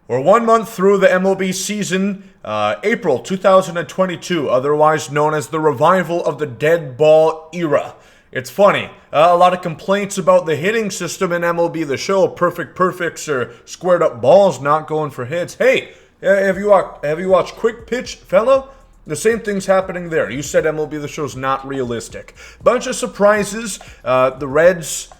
We're 1 month through the MLB season, April 2022, otherwise known as the revival of the dead ball era. It's funny, a lot of complaints about the hitting system in MLB The Show, perfects or squared up balls not going for hits. Hey, have you watched Quick Pitch, fella? The same thing's happening there. You said MLB The Show's not realistic. Bunch of surprises, the Reds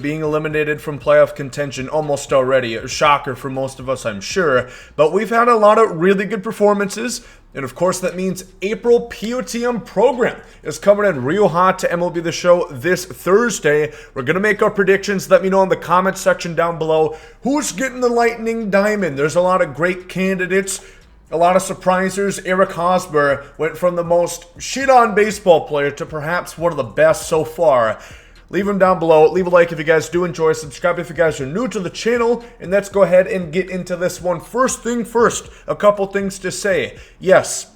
being eliminated from playoff contention almost already. A shocker for most of us, I'm sure. But we've had a lot of really good performances. And of course, that means April POTM program is coming in real hot to MLB The Show this Thursday. We're going to make our predictions. Let me know in the comment section down below who's getting the Lightning Diamond. There's a lot of great candidates. A lot of surprisers. Eric Hosmer went from the most shit-on baseball player to perhaps one of the best so far. Leave them down below. Leave a like if you guys do enjoy. Subscribe if you guys are new to the channel. And let's go ahead and get into this one. First thing first, a couple things to say. Yes,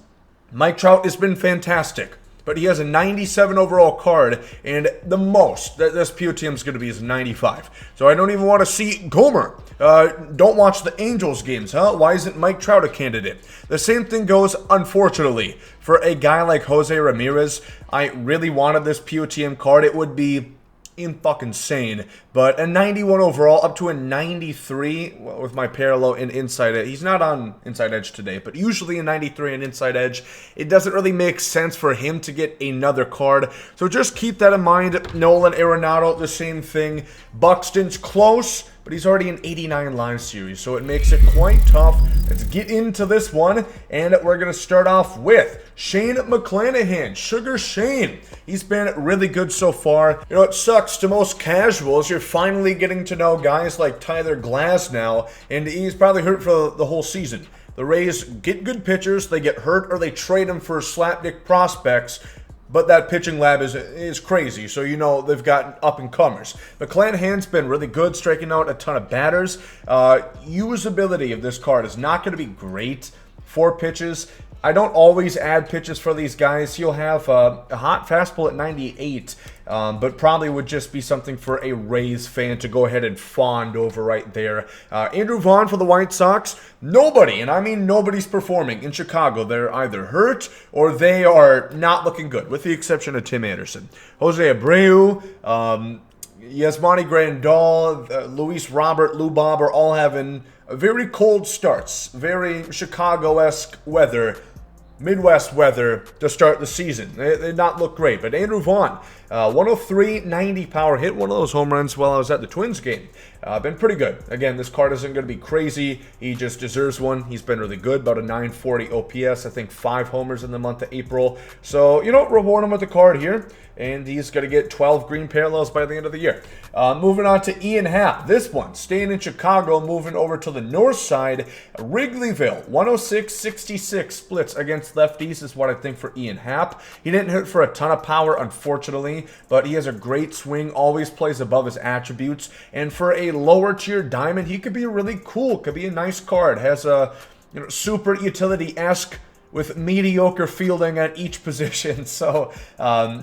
Mike Trout has been fantastic, but he has a 97 overall card, and the most that this POTM is going to be is 95. So I don't even want to see Gomer. Don't watch the Angels games, huh? Why isn't Mike Trout a candidate? The same thing goes, unfortunately, for a guy like Jose Ramirez. I really wanted this POTM card. It would be insane, but a 91 overall up to a 93 with my parallel and inside edge. He's not on inside edge today, but usually a 93 and inside edge. It doesn't really make sense for him to get another card, so just keep that in mind. Nolan Arenado, the same thing. Buxton's close, but he's already an 89 line series, so it makes it quite tough. Let's get into this one, and we're going to start off with Shane McClanahan, Sugar Shane. He's been really good so far. It sucks to most casuals. You're finally getting to know guys like Tyler Glass now, and he's probably hurt for the whole season. The Rays get good pitchers, they get hurt, or they trade them for slapdick prospects. But that pitching lab is crazy, so they've got up-and-comers. McClanahan's been really good, striking out a ton of batters. Usability of this card is not going to be great. 4 pitches. I don't always add pitches for these guys. He'll have a hot fastball at 98, but probably would just be something for a Rays fan to go ahead and fawn over right there. Andrew Vaughn for the White Sox. Nobody, and I mean nobody's performing in Chicago. They're either hurt or they are not looking good, with the exception of Tim Anderson. Jose Abreu, Yasmani Grandal, Luis Robert, Lou Bob are all having very cold starts, very Chicago-esque weather, Midwest weather to start the season. They did not look great, but Andrew Vaughn, 103, 90 power, hit one of those home runs while I was at the Twins game. Been pretty good. Again, this card isn't going to be crazy. He just deserves one. He's been really good, about a 940 OPS. I think 5 homers in the month of April. So, reward him with the card here. And he's going to get 12 green parallels by the end of the year. Moving on to Ian Happ. This one, staying in Chicago, moving over to the north side. Wrigleyville, 106-66 splits against lefties is what I think for Ian Happ. He didn't hit for a ton of power, unfortunately, but he has a great swing, always plays above his attributes. And for a lower tier diamond, he could be really cool, could be a nice card. Has a super utility-esque with mediocre fielding at each position. So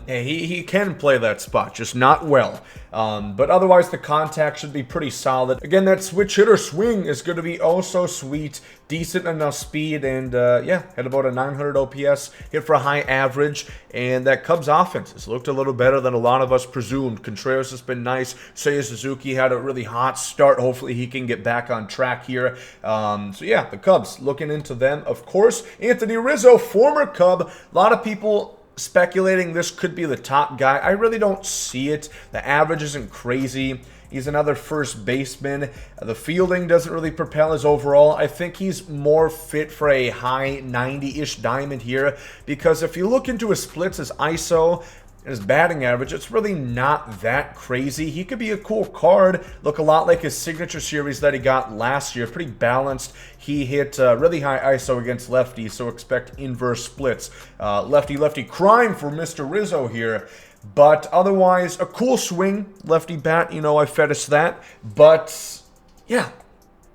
he can play that spot, just not well. But otherwise, the contact should be pretty solid. Again, that switch hitter swing is going to be oh so sweet. Decent enough speed, and yeah, had about a 900 OPS, hit for a high average, and that Cubs offense has looked a little better than a lot of us presumed. Contreras has been nice. Seiya Suzuki had a really hot start. Hopefully he can get back on track here. So yeah, the Cubs, looking into them, of course. Anthony Rizzo, former Cub. A lot of people speculating this could be the top guy. I really don't see it. The average isn't crazy. He's another first baseman. The fielding doesn't really propel his overall. I think he's more fit for a high 90-ish diamond here, because if you look into his splits, his ISO, and his batting average, it's really not that crazy. He could be a cool card, look a lot like his signature series that he got last year. Pretty balanced. He hit really high ISO against lefties, so expect inverse splits. Lefty-lefty crime for Mr. Rizzo here. But otherwise, a cool swing, lefty bat, I fetish that. But, yeah,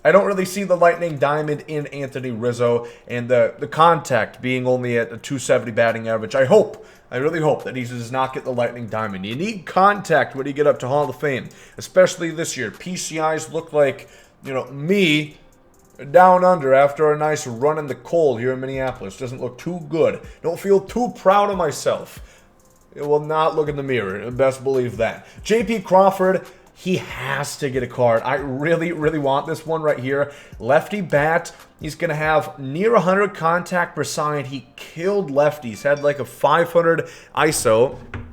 I don't really see the Lightning Diamond in Anthony Rizzo, and the contact being only at a 270 batting average. I really hope that he does not get the Lightning Diamond. You need contact when you get up to Hall of Fame, especially this year. PCIs look like, me down under after a nice run in the cold here in Minneapolis. Doesn't look too good. Don't feel too proud of myself. It will not look in the mirror. Best believe that. JP Crawford, he has to get a card. I really, really want this one right here. Lefty bat. He's going to have near 100 contact per side. He killed lefties. Had like a 500 ISO. I'm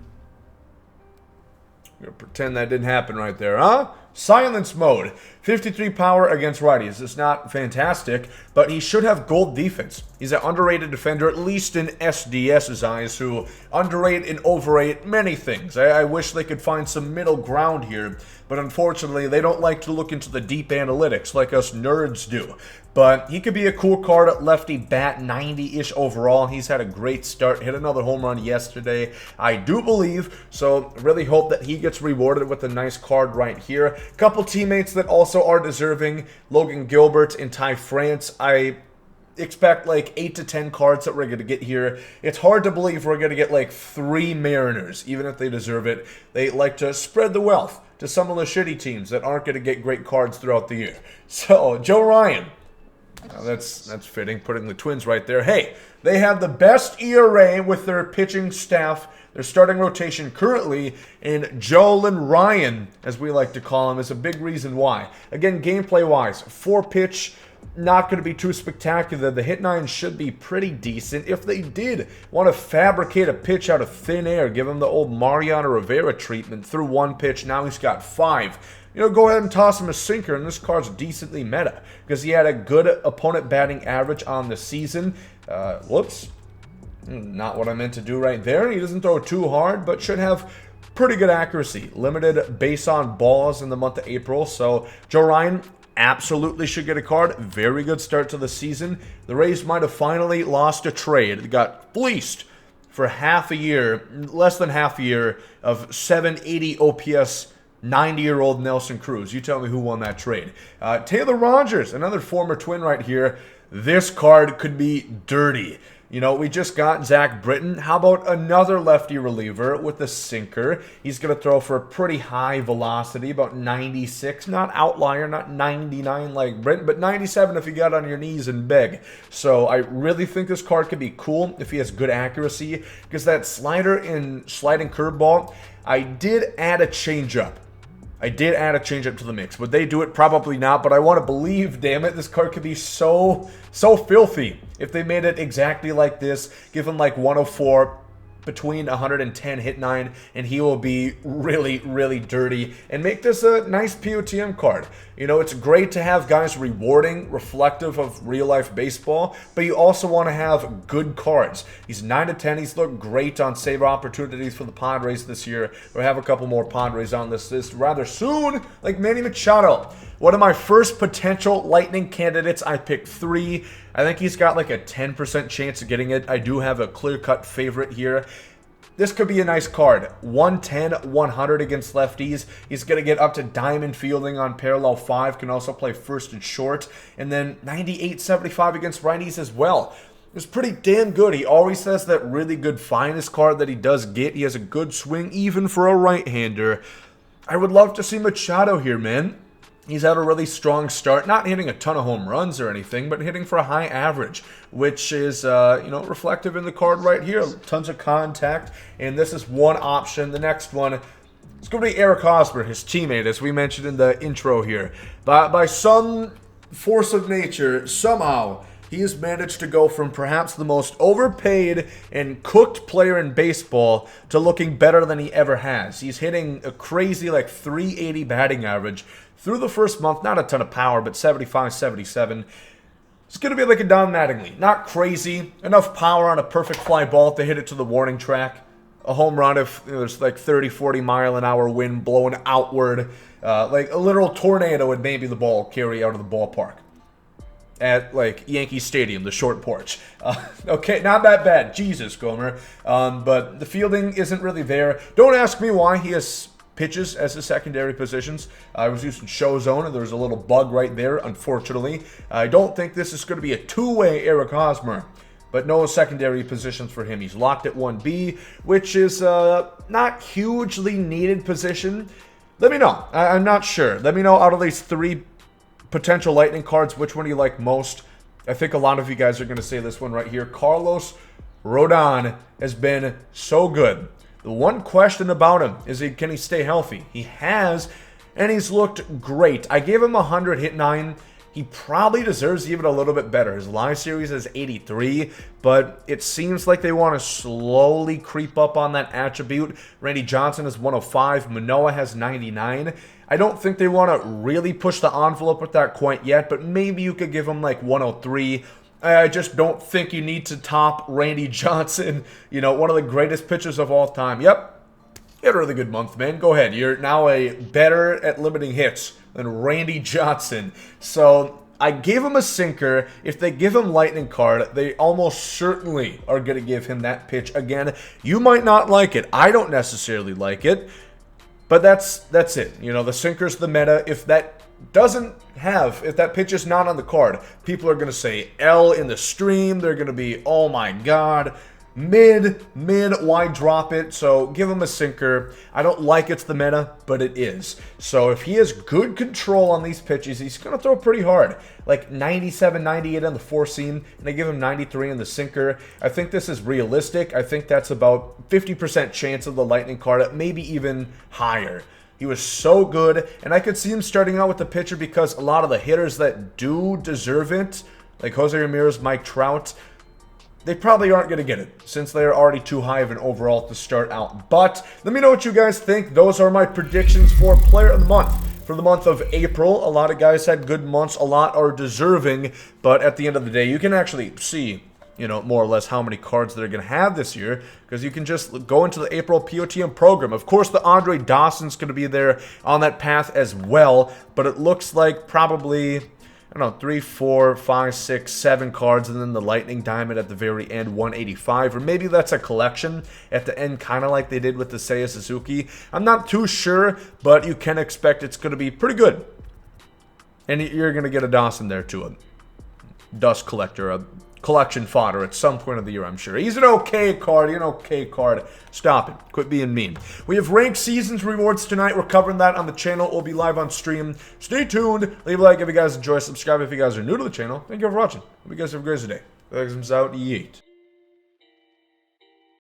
going to pretend that didn't happen right there, huh? Silence mode. 53 power against righties. It's not fantastic, but he should have gold defense. He's an underrated defender, at least in SDS's eyes, who underrate and overrate many things. I wish they could find some middle ground here, but unfortunately, they don't like to look into the deep analytics like us nerds do. But he could be a cool card at lefty bat, 90-ish overall. He's had a great start, hit another home run yesterday, I do believe. So really hope that he gets rewarded with a nice card right here. Couple teammates that also are deserving, Logan Gilbert and Ty France. I expect like 8 to 10 cards that we're going to get here. It's hard to believe we're going to get like 3 Mariners, even if they deserve it. They like to spread the wealth to some of the shitty teams that aren't going to get great cards throughout the year. So, Joe Ryan. That's fitting, putting the Twins right there. Hey, they have the best ERA with their pitching staff. Their starting rotation currently, and Jolin Ryan, as we like to call him, is a big reason why. Again, gameplay-wise, 4-pitch, not going to be too spectacular. The hit 9 should be pretty decent. If they did want to fabricate a pitch out of thin air, give him the old Mariano Rivera treatment through 1 pitch, now he's got 5. You know, go ahead and toss him a sinker, and this card's decently meta, because he had a good opponent batting average on the season. Whoops. Not what I meant to do right there. He doesn't throw too hard, but should have pretty good accuracy. Limited base on balls in the month of April. So Joe Ryan absolutely should get a card. Very good start to the season. The Rays might have finally lost a trade. They got fleeced for half a year, less than half a year, of 780 OPS 90-year-old Nelson Cruz. You tell me who won that trade. Taylor Rogers, another former Twin right here. This card could be dirty. You know, we just got Zach Britton. How about another lefty reliever with a sinker? He's going to throw for a pretty high velocity, about 96. Not outlier, not 99 like Britton, but 97 if you got on your knees and beg. So I really think this card could be cool if he has good accuracy, because that slider and sliding curveball, I did add a changeup. To the mix. Would they do it? Probably not, but I want to believe, damn it, this card could be so filthy if they made it exactly like this. Give him like 104, between 110 hit 9, and he will be really, really dirty and make this a nice POTM card. You know, it's great to have guys rewarding, reflective of real-life baseball, but you also want to have good cards. He's 9 to 10. He's looked great on save opportunities for the Padres this year. We'll have a couple more Padres on this list rather soon, like Manny Machado. One of my first potential Lightning candidates, I picked 3. I think he's got like a 10% chance of getting it. I do have a clear-cut favorite here. This could be a nice card. 110, 100 against lefties. He's going to get up to diamond fielding on parallel 5. Can also play first and short. And then 98, 75 against righties as well. It's pretty damn good. He always has that really good finest card that he does get. He has a good swing even for a right-hander. I would love to see Machado here, man. He's had a really strong start, not hitting a ton of home runs or anything, but hitting for a high average, which is, reflective in the card right here. Tons of contact, and this is one option. The next one is going to be Eric Hosmer, his teammate, as we mentioned in the intro here. By some force of nature, somehow, he has managed to go from perhaps the most overpaid and cooked player in baseball to looking better than he ever has. He's hitting a crazy, like, 380 batting average through the first month. Not a ton of power, but 75, 77. It's going to be like a Don Mattingly. Not crazy. Enough power on a perfect fly ball to hit it to the warning track. A home run if there's like 30, 40 mile an hour wind blowing outward. Like a literal tornado would maybe the ball carry out of the ballpark. At like Yankee Stadium, the short porch. Okay, not that bad. Jesus, Gomer. But the fielding isn't really there. Don't ask me why he has pitches as the secondary positions. I was using show zone, and there was a little bug right there, unfortunately. I don't think this is going to be a two-way Eric Hosmer, but no secondary positions for him. He's locked at 1B, which is not hugely needed position. Let me know. I'm not sure. Let me know out of these 3 potential lightning cards, which one do you like most? I think a lot of you guys are going to say this one right here. Carlos Rodon has been so good. The one question about him is can he stay healthy? He has, and he's looked great. I gave him 100, hit 9. He probably deserves even a little bit better. His live series is 83, but it seems like they want to slowly creep up on that attribute. Randy Johnson is 105. Manoah has 99. I don't think they want to really push the envelope with that quite yet, but maybe you could give him like 103. I just don't think you need to top Randy Johnson, you know, one of the greatest pitchers of all time. Yep. You had a really good month, man. Go ahead. You're now better at limiting hits than Randy Johnson. So I gave him a sinker. If they give him lightning card, they almost certainly are going to give him that pitch again. You might not like it. I don't necessarily like it. But that's it. You know, the sinker's the meta. If that pitch is not on the card, people are going to say L in the stream. They're going to be, oh my god. Mid, why drop it? So give him a sinker. I don't like it's the meta, but it is. So if he has good control on these pitches, he's going to throw pretty hard. Like 97, 98 on the four seam, and I give him 93 in the sinker. I think this is realistic. I think that's about 50% chance of the lightning card, maybe even higher. He was so good, and I could see him starting out with the pitcher because a lot of the hitters that do deserve it, like Jose Ramirez, Mike Trout, they probably aren't going to get it since they are already too high of an overall to start out. But let me know what you guys think. Those are my predictions for Player of the Month for the month of April. A lot of guys had good months. A lot are deserving. But at the end of the day, you can actually see, you know, more or less how many cards they're going to have this year, because you can just go into the April POTM program. Of course, the Andre Dawson's going to be there on that path as well. But it looks like probably, I don't know, 3, 4, 5, 6, 7 cards, and then the Lightning Diamond at the very end, 185. Or maybe that's a collection at the end, kind of like they did with the Seiya Suzuki. I'm not too sure, but you can expect it's going to be pretty good. And you're going to get a Dawson there too, a dust collector, a collection fodder at some point of the year, I'm sure. He's an okay card. You're an okay card. Stop it. Quit being mean. We have ranked seasons rewards tonight. We're covering that on the channel. We'll be live on stream. Stay tuned. Leave a like if you guys enjoy. Subscribe if you guys are new to the channel. Thank you for watching. Hope you guys have a great day. Thanks out. Yeet.